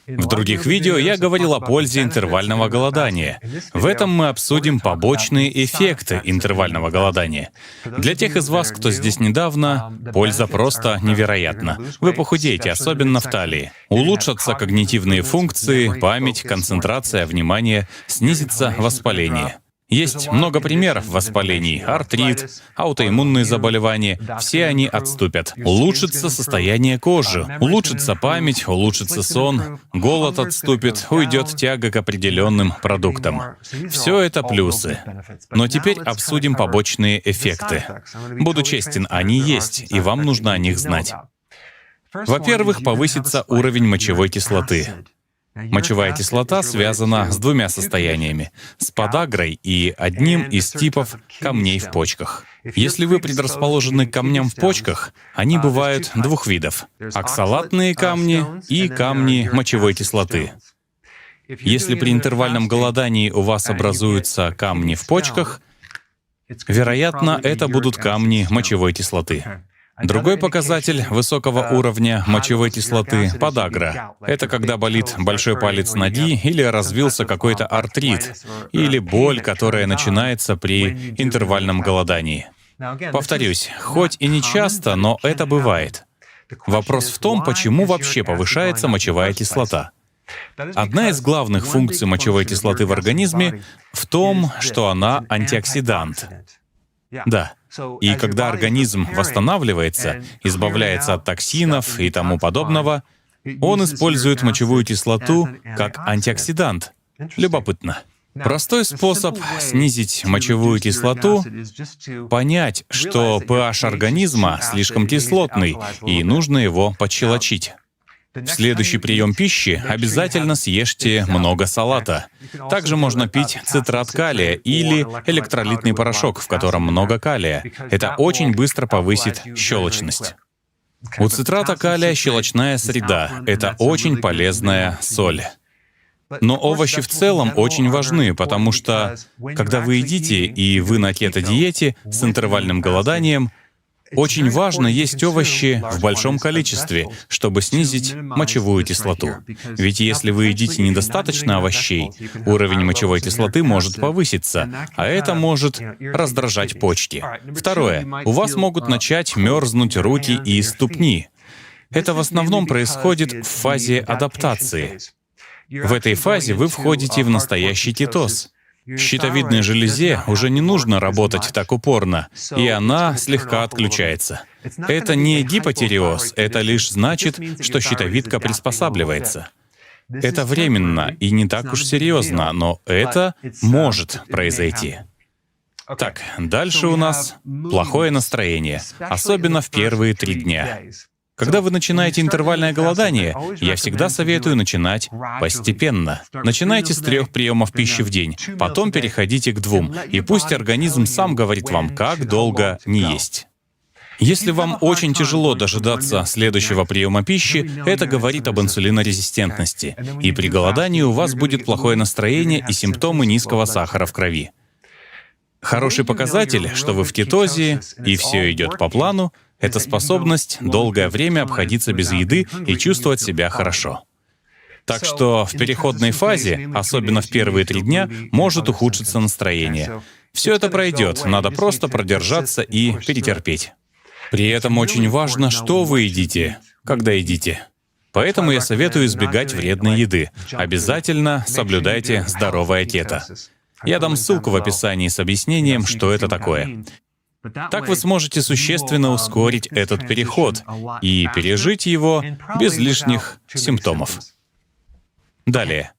В других видео я говорил о пользе интервального голодания. В этом мы обсудим побочные эффекты интервального голодания. Для тех из вас, кто здесь недавно, польза просто невероятна. Вы похудеете, особенно в талии. Улучшатся когнитивные функции, память, концентрация, внимание, снизится воспаление. Есть много примеров воспалений: артрит, аутоиммунные заболевания. Все они отступят. Улучшится состояние кожи, улучшится память, улучшится сон, голод отступит, уйдет тяга к определенным продуктам. Все это плюсы. Но теперь обсудим побочные эффекты. Буду честен, они есть, и вам нужно о них знать. Во-первых, повысится уровень мочевой кислоты. Мочевая кислота связана с двумя состояниями — с подагрой и одним из типов камней в почках. Если вы предрасположены к камням в почках, они бывают двух видов — оксалатные камни и камни мочевой кислоты. Если при интервальном голодании у вас образуются камни в почках, вероятно, это будут камни мочевой кислоты. Другой показатель высокого уровня мочевой кислоты — подагра. Это когда болит большой палец ноги или развился какой-то артрит, или боль, которая начинается при интервальном голодании. Повторюсь, хоть и не часто, но это бывает. Вопрос в том, почему вообще повышается мочевая кислота. Одна из главных функций мочевой кислоты в организме в том, что она антиоксидант. Да. И когда организм восстанавливается, избавляется от токсинов и тому подобного, он использует мочевую кислоту как антиоксидант. Любопытно. Простой способ снизить мочевую кислоту — понять, что pH организма слишком кислотный, и нужно его подщелочить. В следующий прием пищи обязательно съешьте много салата. Также можно пить цитрат калия или электролитный порошок, в котором много калия. Это очень быстро повысит щелочность. У цитрата калия щелочная среда. Это очень полезная соль. Но овощи в целом очень важны, потому что, когда вы едите, и вы на кето-диете с интервальным голоданием, очень важно есть овощи в большом количестве, чтобы снизить мочевую кислоту. Ведь если вы едите недостаточно овощей, уровень мочевой кислоты может повыситься, а это может раздражать почки. Второе. У вас могут начать мерзнуть руки и ступни. Это в основном происходит в фазе адаптации. В этой фазе вы входите в настоящий кетоз. Щитовидной железе уже не нужно работать так упорно, и она слегка отключается. Это не гипотиреоз, это лишь значит, что щитовидка приспосабливается. Это временно и не так уж серьезно, но это может произойти. Так, дальше у нас плохое настроение, особенно в первые 3 дня. Когда вы начинаете интервальное голодание, я всегда советую начинать постепенно. Начинайте с 3 приемов пищи в день, потом переходите к 2, и пусть организм сам говорит вам, как долго не есть. Если вам очень тяжело дожидаться следующего приема пищи, это говорит об инсулинорезистентности, и при голодании у вас будет плохое настроение и симптомы низкого сахара в крови. Хороший показатель, что вы в кетозе, и все идет по плану, это способность долгое время обходиться без еды и чувствовать себя хорошо. Так что в переходной фазе, особенно в первые 3 дня, может ухудшиться настроение. Все это пройдет, надо просто продержаться и перетерпеть. При этом очень важно, что вы едите, когда едите. Поэтому я советую избегать вредной еды. Обязательно соблюдайте здоровое кето. Я дам ссылку в описании с объяснением, что это такое. Так вы сможете существенно ускорить этот переход и пережить его без лишних симптомов. Далее.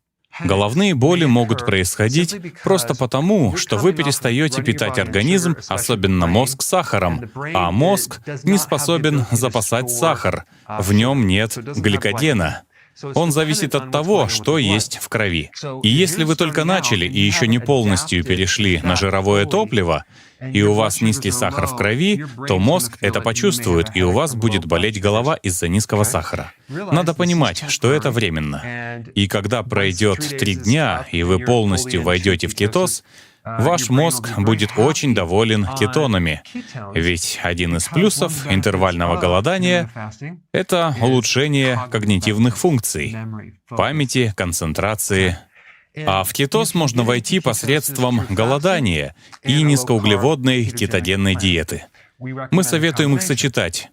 Головные боли могут происходить просто потому, что вы перестаете питать организм, особенно мозг, сахаром, а мозг не способен запасать сахар, в нем нет гликогена. Он зависит от того, что есть в крови. И если вы только начали и еще не полностью перешли на жировое топливо, и у вас низкий сахар в крови, то мозг это почувствует, и у вас будет болеть голова из-за низкого сахара. Надо понимать, что это временно. И когда пройдет 3 дня, и вы полностью войдете в кетоз, ваш мозг будет очень доволен кетонами. Ведь один из плюсов интервального голодания — это улучшение когнитивных функций, памяти, концентрации. А в кетоз можно войти посредством голодания и низкоуглеводной кетогенной диеты. Мы советуем их сочетать.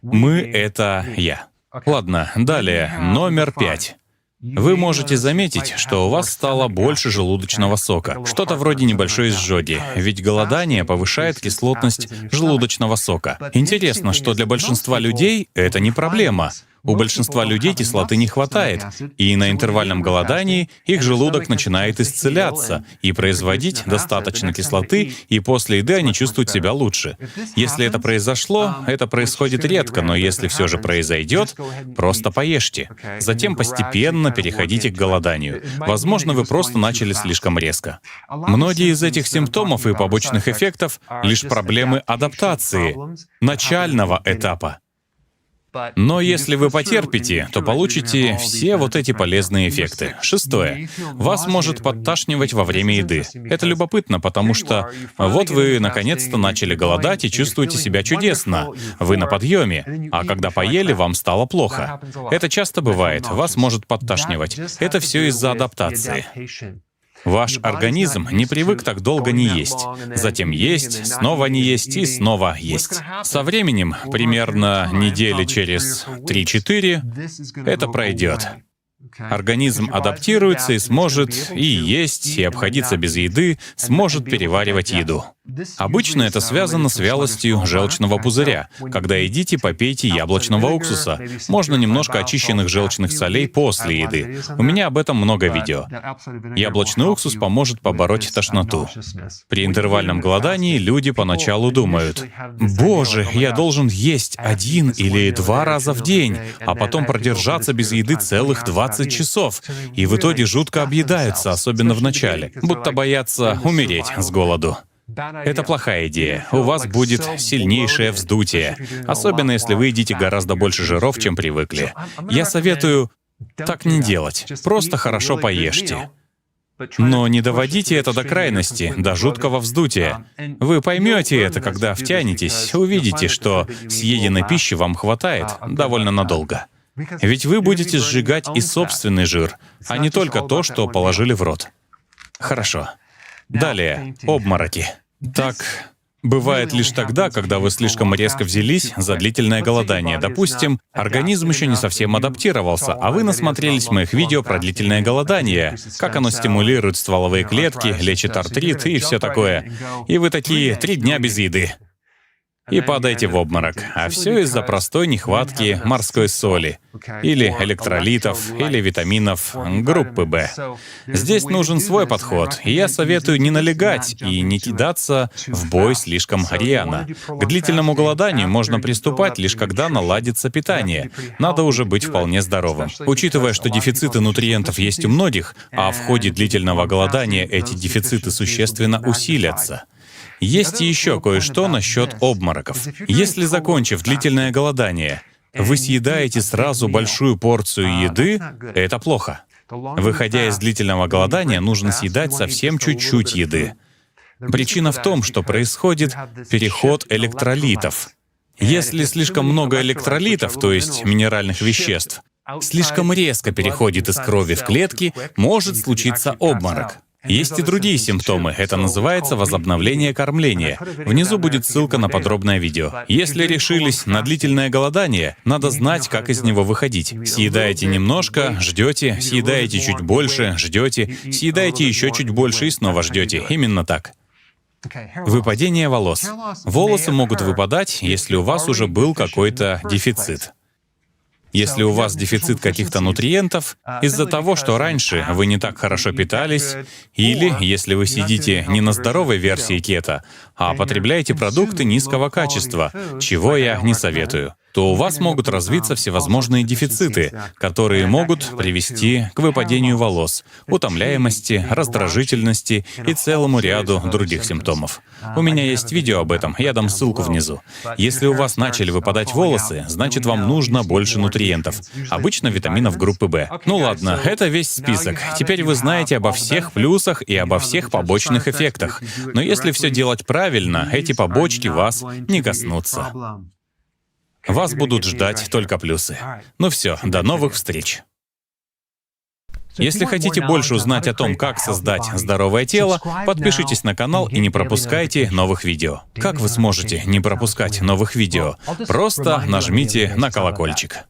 Мы — это я. Ладно, далее, номер 5. Вы можете заметить, что у вас стало больше желудочного сока, что-то вроде небольшой изжоги, ведь голодание повышает кислотность желудочного сока. Интересно, что для большинства людей это не проблема. У большинства людей кислоты не хватает, и на интервальном голодании их желудок начинает исцеляться и производить достаточно кислоты, и после еды они чувствуют себя лучше. Если это произошло, это происходит редко, но если все же произойдет, просто поешьте. Затем постепенно переходите к голоданию. Возможно, вы просто начали слишком резко. Многие из этих симптомов и побочных эффектов — лишь проблемы адаптации, начального этапа. Но если вы потерпите, то получите все вот эти полезные эффекты. 6. Вас может подташнивать во время еды. Это любопытно, потому что вот вы наконец-то начали голодать и чувствуете себя чудесно. Вы на подъеме, а когда поели, вам стало плохо. Это часто бывает, вас может подташнивать. Это все из-за адаптации. Ваш организм не привык так долго не есть. Затем есть, снова не есть и снова есть. Со временем, примерно недели через 3-4, это пройдет. Организм адаптируется и сможет и есть, и обходиться без еды, сможет переваривать еду. Обычно это связано с вялостью желчного пузыря. Когда едите, попейте яблочного уксуса. Можно немножко очищенных желчных солей после еды. У меня об этом много видео. Яблочный уксус поможет побороть тошноту. При интервальном голодании люди поначалу думают: «Боже, я должен есть 1 или 2 раза в день, а потом продержаться без еды целых 20 часов». И в итоге жутко объедаются, особенно в начале, будто боятся умереть с голоду. Это плохая идея. У вас будет сильнейшее вздутие, особенно если вы едите гораздо больше жиров, чем привыкли. Я советую так не делать. Просто хорошо поешьте. Но не доводите это до крайности, до жуткого вздутия. Вы поймете это, когда втянетесь, увидите, что съеденной пищи вам хватает довольно надолго. Ведь вы будете сжигать и собственный жир, а не только то, что положили в рот. Хорошо. Далее, обмороки. Так бывает лишь тогда, когда вы слишком резко взялись за длительное голодание. Допустим, организм еще не совсем адаптировался, а вы насмотрелись моих видео про длительное голодание, как оно стимулирует стволовые клетки, лечит артрит и все такое. И вы такие 3 дня без еды. И падаете в обморок. А все из-за простой нехватки морской соли, или электролитов, или витаминов группы В. Здесь нужен свой подход, и я советую не налегать и не кидаться в бой слишком рьяно. К длительному голоданию можно приступать лишь когда наладится питание. Надо уже быть вполне здоровым. Учитывая, что дефициты нутриентов есть у многих, а в ходе длительного голодания эти дефициты существенно усилятся. Есть еще кое-что насчет обмороков. Если, закончив длительное голодание, вы съедаете сразу большую порцию еды, это плохо. Выходя из длительного голодания, нужно съедать совсем чуть-чуть еды. Причина в том, что происходит переход электролитов. Если слишком много электролитов, то есть минеральных веществ, слишком резко переходит из крови в клетки, может случиться обморок. Есть и другие симптомы. Это называется возобновление кормления. Внизу будет ссылка на подробное видео. Если решились на длительное голодание, надо знать, как из него выходить. Съедаете немножко, ждете, съедаете чуть больше, ждете, съедаете еще чуть больше и снова ждете. Именно так. Выпадение волос. Волосы могут выпадать, если у вас уже был какой-то дефицит. Если у вас дефицит каких-то нутриентов из-за того, что раньше вы не так хорошо питались, или если вы сидите не на здоровой версии кето, а потребляете продукты низкого качества, чего я не советую. то у вас могут развиться всевозможные дефициты, которые могут привести к выпадению волос, утомляемости, раздражительности и целому ряду других симптомов. У меня есть видео об этом, я дам ссылку внизу. Если у вас начали выпадать волосы, значит, вам нужно больше нутриентов, обычно витаминов группы В. Ну ладно, это весь список. Теперь вы знаете обо всех плюсах и обо всех побочных эффектах. Но если все делать правильно, эти побочки вас не коснутся. Вас будут ждать только плюсы. Ну все, до новых встреч. Если хотите больше узнать о том, как создать здоровое тело, подпишитесь на канал и не пропускайте новых видео. Как вы сможете не пропускать новых видео? Просто нажмите на колокольчик.